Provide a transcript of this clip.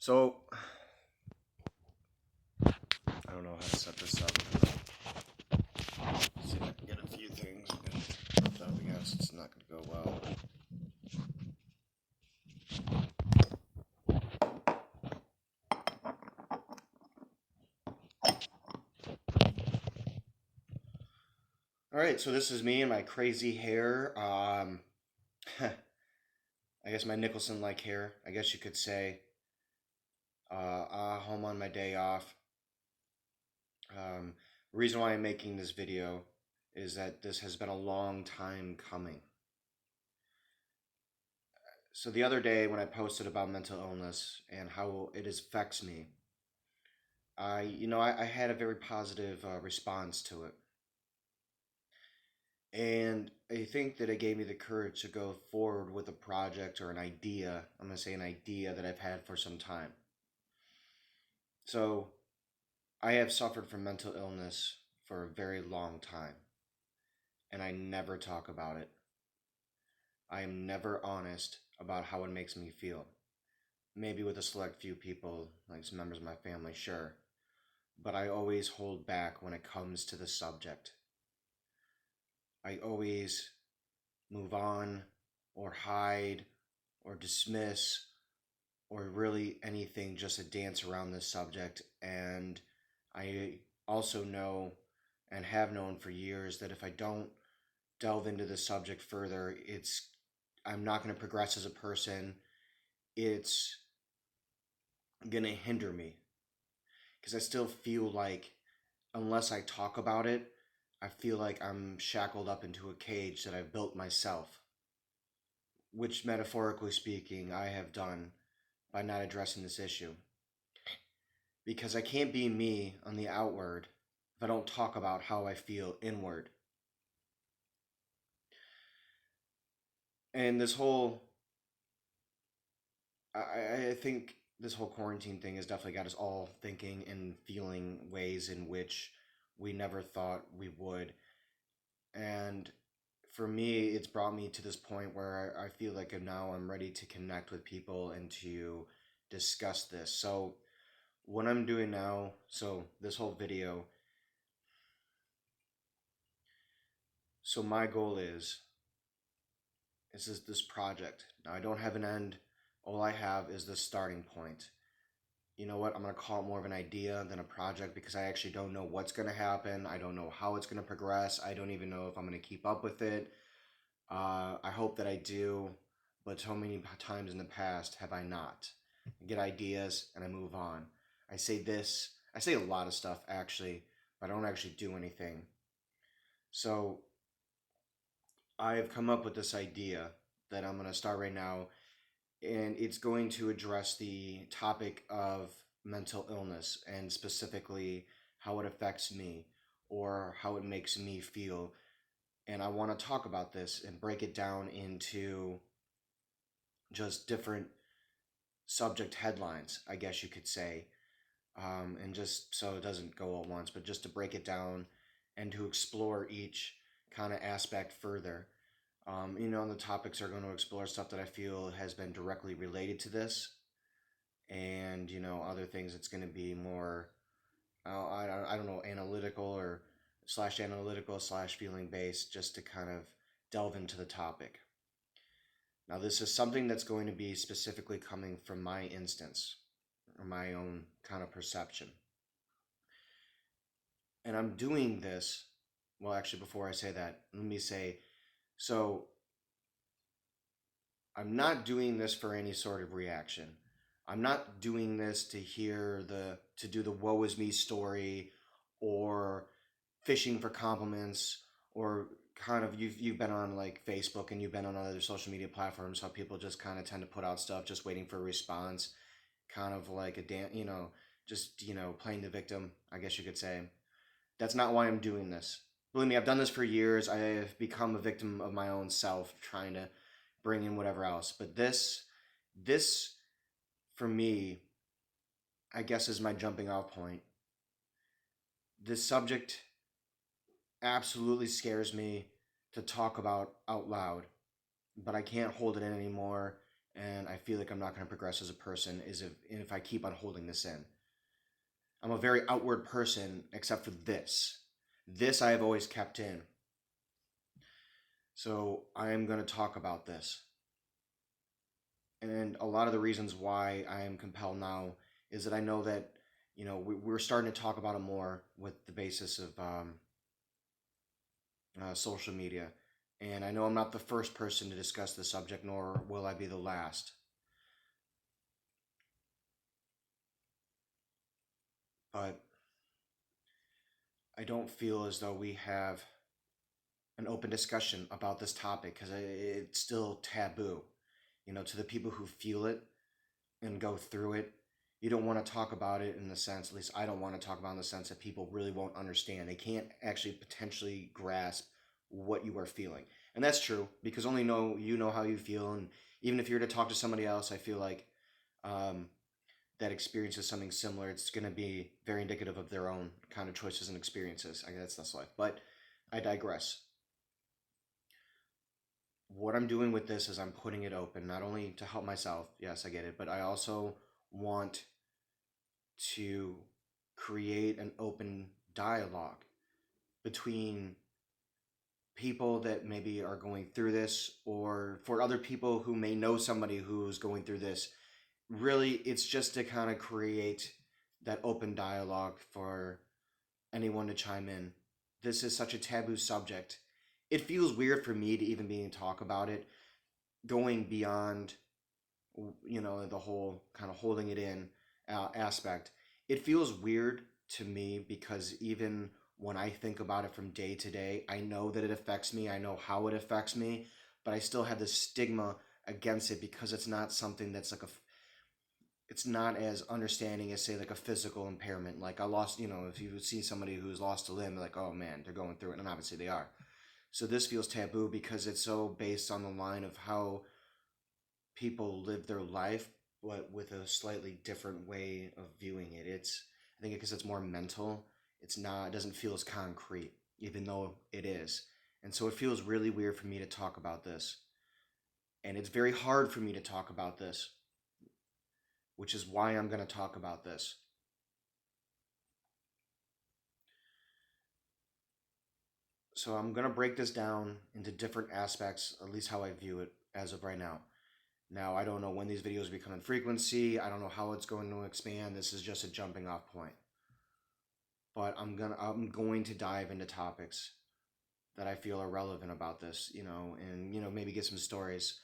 So, I don't know how to set this up. See if I can get a few things, and without guess it's not going to go well. Alright, so this is me and my crazy hair. I guess my Nicholson-like hair, I guess you could say. Home on my day off. The reason why I'm making this video is that this has been a long time coming. So the other day when I posted about mental illness and how it affects me, I had a very positive response to it. And I think that it gave me the courage to go forward with a project or an idea. I'm going to say an idea that I've had for some time. So I have suffered from mental illness for a very long time, and I never talk about it. I am never honest about how it makes me feel. Maybe with a select few people, like some members of my family, sure. But I always hold back when it comes to the subject. I always move on or hide or dismiss or really anything just to dance around this subject. And I also know and have known for years that if I don't delve into the subject further, I'm not going to progress as a person. It's going to hinder me because I still feel like unless I talk about it, I feel like I'm shackled up into a cage that I've built myself, which metaphorically speaking, I have done by not addressing this issue. Because I can't be me on the outward if I don't talk about how I feel inward. And I think this whole quarantine thing has definitely got us all thinking and feeling ways in which we never thought we would. And for me, it's brought me to this point where I feel like now I'm ready to connect with people and to discuss this. So, what I'm doing now, this whole video, so my goal is this project. Now, I don't have an end. All I have is the starting point. You know what? I'm going to call it more of an idea than a project because I actually don't know what's going to happen. I don't know how it's going to progress. I don't even know if I'm going to keep up with it. I hope that I do, but so many times in the past have I not. I get ideas and I move on. I say a lot of stuff actually, but I don't actually do anything. So I have come up with this idea that I'm going to start right now, and it's going to address the topic of mental illness and specifically how it affects me or how it makes me feel. And I want to talk about this and break it down into just different subject headlines, I guess you could say. And just so it doesn't go at once, but just to break it down and to explore each kind of aspect further. The topics are going to explore stuff that I feel has been directly related to this, and other things it's going to be more, I don't know, analytical or slash analytical slash feeling based, just to kind of delve into the topic. Now, this is something that's going to be specifically coming from my instance or my own kind of perception. And I'm doing this, well, actually, before I say that, let me say, so I'm not doing this for any sort of reaction. I'm not doing this to do the woe is me story or fishing for compliments or kind of you've been on like Facebook and you've been on other social media platforms how people just kind of tend to put out stuff just waiting for a response, kind of like just playing the victim, I guess you could say. That's not why I'm doing this. Believe me, I've done this for years. I have become a victim of my own self trying to bring in whatever else. But this for me, I guess is my jumping off point. This subject absolutely scares me to talk about out loud, but I can't hold it in anymore. and I feel like I'm not going to progress as a person is if I keep on holding this in. I'm a very outward person, except for this. This I have always kept in. So I am going to talk about this. And a lot of the reasons why I am compelled now is that I know that, we're starting to talk about it more with the basis of social media. And I know I'm not the first person to discuss the subject, nor will I be the last. But I don't feel as though we have an open discussion about this topic because it's still taboo. To the people who feel it and go through it, you don't want to talk about it in the sense, at least I don't want to talk about it in the sense that people really won't understand. They can't actually potentially grasp what you are feeling. And that's true because only you know how you feel. And even if you're to talk to somebody else, I feel like um, that experiences something similar, it's going to be very indicative of their own kind of choices and experiences. I guess that's life. But I digress. What I'm doing with this is I'm putting it open, not only to help myself, yes, I get it, but I also want to create an open dialogue between people that maybe are going through this or for other people who may know somebody who's going through this. Really, it's just to kind of create that open dialogue for anyone to chime in. This is such a taboo subject. It feels weird for me to even be able to talk about it, going beyond, the whole kind of holding it in aspect. It feels weird to me because even when I think about it from day to day, I know that it affects me. I know how it affects me, but I still have this stigma against it because it's not something that's like it's not as understanding as say like a physical impairment. Like I lost, if you see somebody who's lost a limb, like, oh man, they're going through it, and obviously they are. So this feels taboo because it's so based on the line of how people live their life, but with a slightly different way of viewing it. I think because it's more mental. It doesn't feel as concrete, even though it is. And so it feels really weird for me to talk about this. And it's very hard for me to talk about this, which is why I'm going to talk about this. So I'm going to break this down into different aspects, at least how I view it as of right now. Now, I don't know when these videos become in frequency. I don't know how it's going to expand. This is just a jumping off point. But I'm going to dive into topics that I feel are relevant about this, and maybe get some stories.